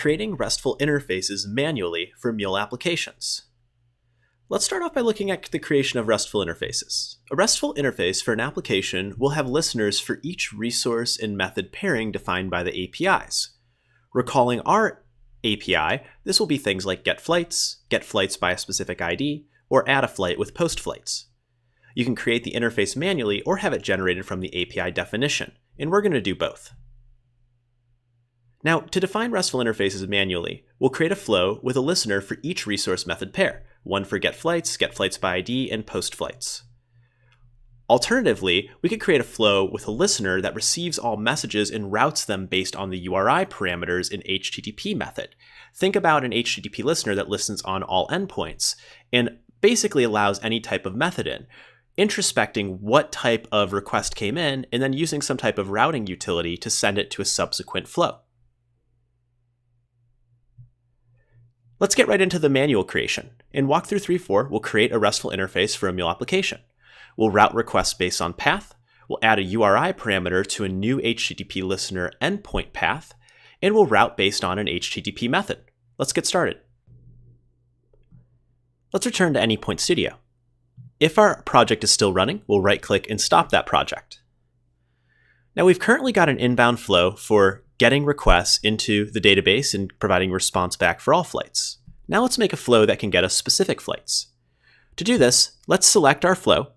creating RESTful interfaces manually for MMUULLEE applications. Let's start off by looking at the creation of RESTful interfaces. A RESTful interface for an application will have listeners for each resource and method pairing defined by the APIs. Recalling our API, this will be things like get flights by a specific ID, or add a flight with post flights. You can create the interface manually or have it generated from the API definition, and we're going to do both. Now, to define RESTful interfaces manually, we'll create a flow with a listener for each resource method pair, one for get flights by ID, and post flights. Alternatively, we could create a flow with a listener that receives all messages and routes them based on the URI parameters in HTTP method. Think about an HTTP listener that listens on all endpoints and basically allows any type of method in, introspecting what type of request came in and then using some type of routing utility to send it to a subsequent flow. Let's get right into the manual creation. In walkthrough 3.4, we'll create a RESTful interface for a MMUULLEE application. We'll route requests based on path, we'll add a URI parameter to a new HTTP listener endpoint path, and we'll route based on an HTTP method. Let's get started. Let's return to Anypoint Studio. If our project is still running, we'll right-click and stop that project. Now we've currently got an inbound flow for getting requests into the database and providing response back for all flights. Now let's make a flow that can get us specific flights. To do this, let's select our flow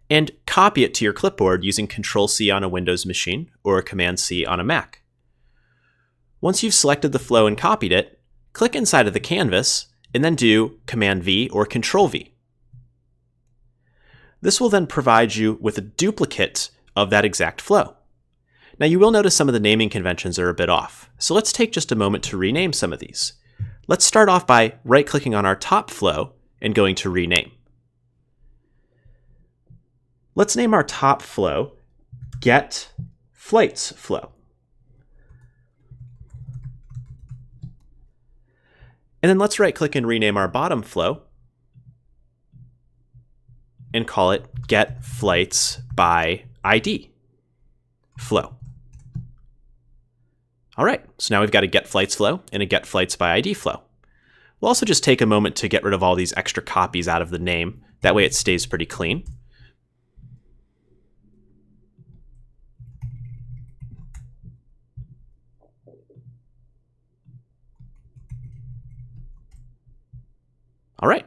and copy it to your clipboard using Control-C on a Windows machine or Command-C on a Mac. Once you've selected the flow and copied it, click inside of the canvas and then do Command-V or Control-V. This will then provide you with a duplicate of that exact flow. Now you will notice some of the naming conventions are a bit off, so let's take just a moment to rename some of these. Let's start off by right-clicking on our top flow and going to Rename. Let's name our top flow Get Flights Flow. And then let's right-click and rename our bottom flow and call it Get Flights by ID Flow. All right, so now we've got a Get Flights flow and a Get Flights by ID flow. We'll also just take a moment to get rid of all these extra copies out of the name. That way it stays pretty clean. All right.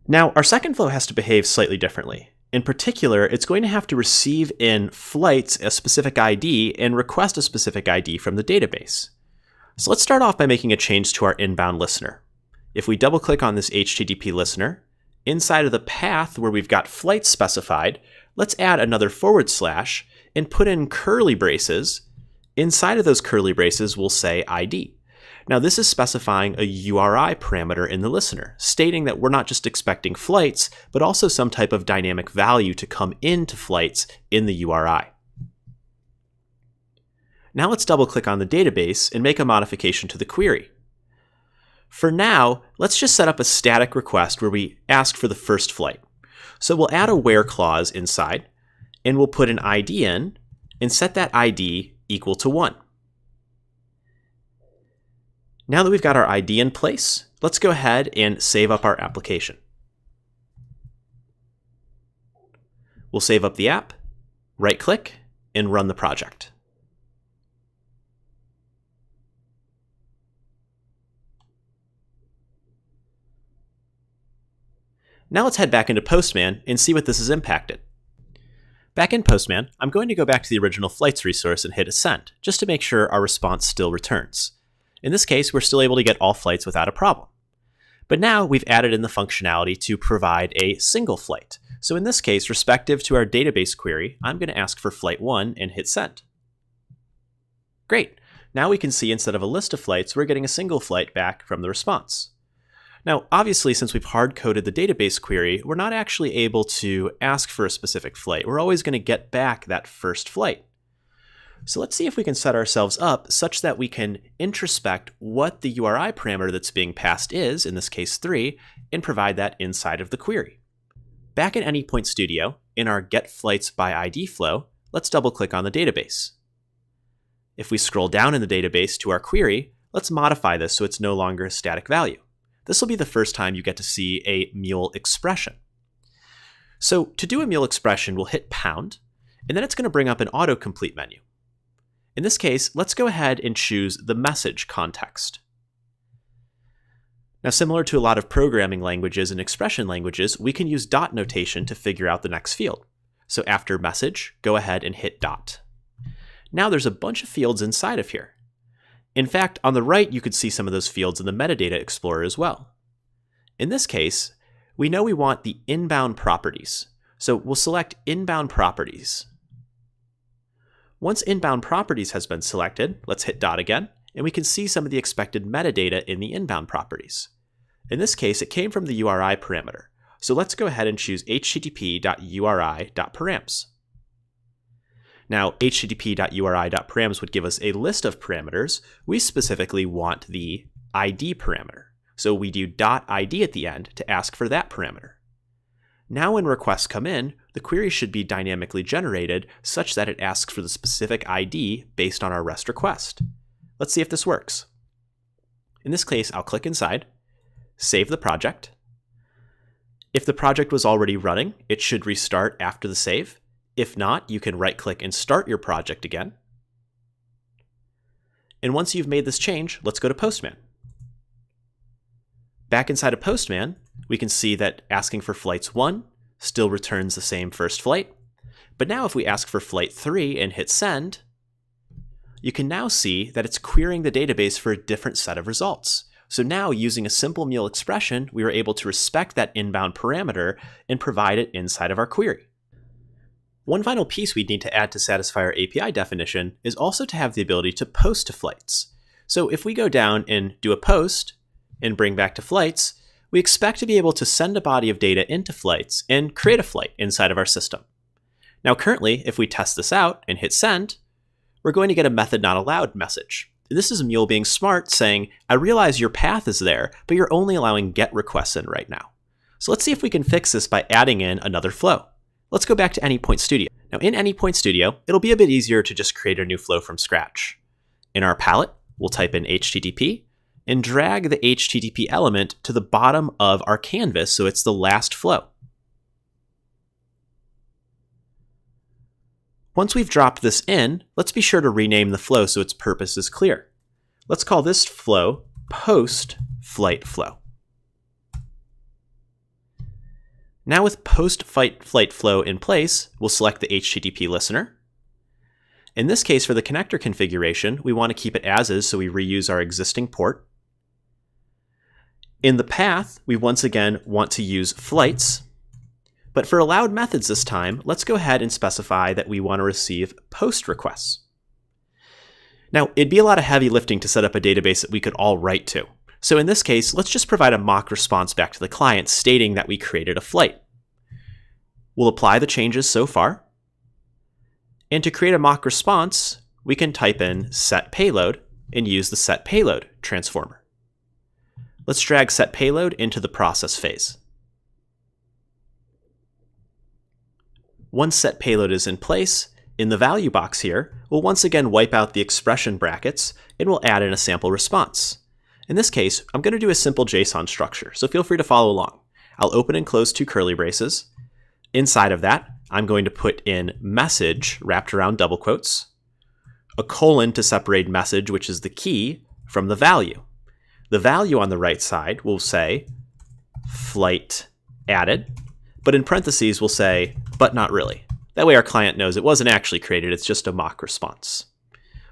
Now, our second flow has to behave slightly differently. In particular, it's going to have to receive in flights a specific ID and request a specific ID from the database. So let's start off by making a change to our inbound listener. If we double-click on this HTTP listener, inside of the path where we've got flights specified, let's add another / and put in curly braces. Inside of those curly braces, we'll say ID. Now this is specifying a URI parameter in the listener, stating that we're not just expecting flights, but also some type of dynamic value to come into flights in the URI. Now let's double-click on the database and make a modification to the query. For now, let's just set up a static request where we ask for the first flight. So we'll add a where clause inside, and we'll put an ID in, and set that ID equal to 1. Now that we've got our ID in place, let's go ahead and save up our application. We'll save up the app, right-click, and run the project. Now let's head back into Postman and see what this has impacted. Back in Postman, I'm going to go back to the original flights resource and hit Send, just to make sure our response still returns. In this case, we're still able to get all flights without a problem. But now we've added in the functionality to provide a single flight. So in this case, respective to our database query, I'm going to ask for flight 1 and hit Send. Great. Now we can see instead of a list of flights, we're getting a single flight back from the response. Now, obviously, since we've hard-coded the database query, we're not actually able to ask for a specific flight. We're always going to get back that first flight. So let's see if we can set ourselves up such that we can introspect what the URI parameter that's being passed is, in this case 3, and provide that inside of the query. Back in Anypoint Studio, in our Get Flights by ID flow, let's double-click on the database. If we scroll down in the database to our query, let's modify this so it's no longer a static value. This will be the first time you get to see a mule expression. So to do a mule expression, we'll hit pound, and then it's going to bring up an autocomplete menu. In this case, let's go ahead and choose the message context. Now, similar to a lot of programming languages and expression languages, we can use dot notation to figure out the next field. So after message, go ahead and hit dot. Now there's a bunch of fields inside of here. In fact, on the right, you could see some of those fields in the metadata explorer as well. In this case, we know we want the inbound properties. So we'll select inbound properties. Once inbound properties has been selected, let's hit dot again, and we can see some of the expected metadata in the inbound properties. In this case, it came from the URI parameter. So let's go ahead and choose http.uri.params. Now, http.uri.params would give us a list of parameters. We specifically want the ID parameter. So we do .id at the end to ask for that parameter. Now when requests come in, the query should be dynamically generated such that it asks for the specific ID based on our REST request. Let's see if this works. In this case, I'll click inside, save the project. If the project was already running, it should restart after the save. If not, you can right-click and start your project again. And once you've made this change, let's go to Postman. Back inside of Postman, we can see that asking for flights 1 still returns the same first flight. But now if we ask for flight 3 and hit send, you can now see that it's querying the database for a different set of results. So now, using a simple mule expression, we were able to respect that inbound parameter and provide it inside of our query. One final piece we'd need to add to satisfy our API definition is also to have the ability to post to flights. So if we go down and do a post and bring back to flights, we expect to be able to send a body of data into flights and create a flight inside of our system. Now currently, if we test this out and hit send, we're going to get a method not allowed message. This is a mule being smart saying, I realize your path is there, but you're only allowing GET requests in right now. So let's see if we can fix this by adding in another flow. Let's go back to Anypoint Studio. Now in Anypoint Studio, it'll be a bit easier to just create a new flow from scratch. In our palette, we'll type in HTTP and drag the HTTP element to the bottom of our canvas so it's the last flow. Once we've dropped this in, let's be sure to rename the flow so its purpose is clear. Let's call this flow post-flight flow. Now with post-flight flow in place, we'll select the HTTP listener. In this case, for the connector configuration, we want to keep it as is, so we reuse our existing port. In the path, we once again want to use flights. But for allowed methods this time, let's go ahead and specify that we want to receive post requests. Now, it'd be a lot of heavy lifting to set up a database that we could all write to. So in this case, let's just provide a mock response back to the client stating that we created a flight. We'll apply the changes so far. And to create a mock response, we can type in set payload and use the set payload transformer. Let's drag set payload into the process phase. Once set payload is in place, in the value box here, we'll once again wipe out the expression brackets and we'll add in a sample response. In this case, I'm going to do a simple JSON structure, so feel free to follow along. I'll open and close two curly braces. Inside of that, I'm going to put in message wrapped around double quotes, a colon to separate message, which is the key, from the value. The value on the right side will say flight added, but in parentheses we'll say, but not really. That way our client knows it wasn't actually created, it's just a mock response.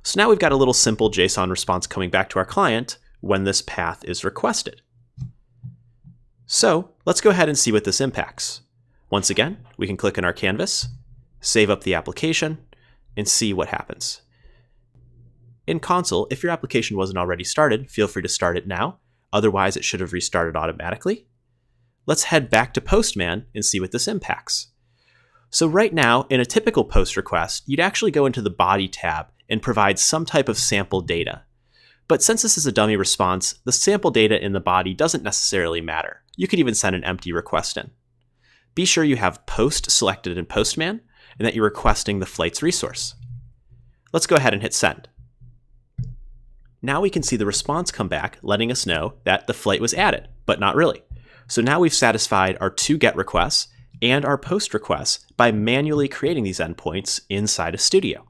So now we've got a little simple JSON response coming back to our client when this path is requested. So let's go ahead and see what this impacts. Once again, we can click on our canvas, save up the application, and see what happens. In console, if your application wasn't already started, feel free to start it now. Otherwise, it should have restarted automatically. Let's head back to Postman and see what this impacts. So right now, in a typical post request, you'd actually go into the body tab and provide some type of sample data. But since this is a dummy response, the sample data in the body doesn't necessarily matter. You could even send an empty request in. Be sure you have post selected in Postman and that you're requesting the flight's resource. Let's go ahead and hit send. Now we can see the response come back, letting us know that the flight was added, but not really. So now we've satisfied our 2 GET requests and our POST requests by manually creating these endpoints inside of Studio.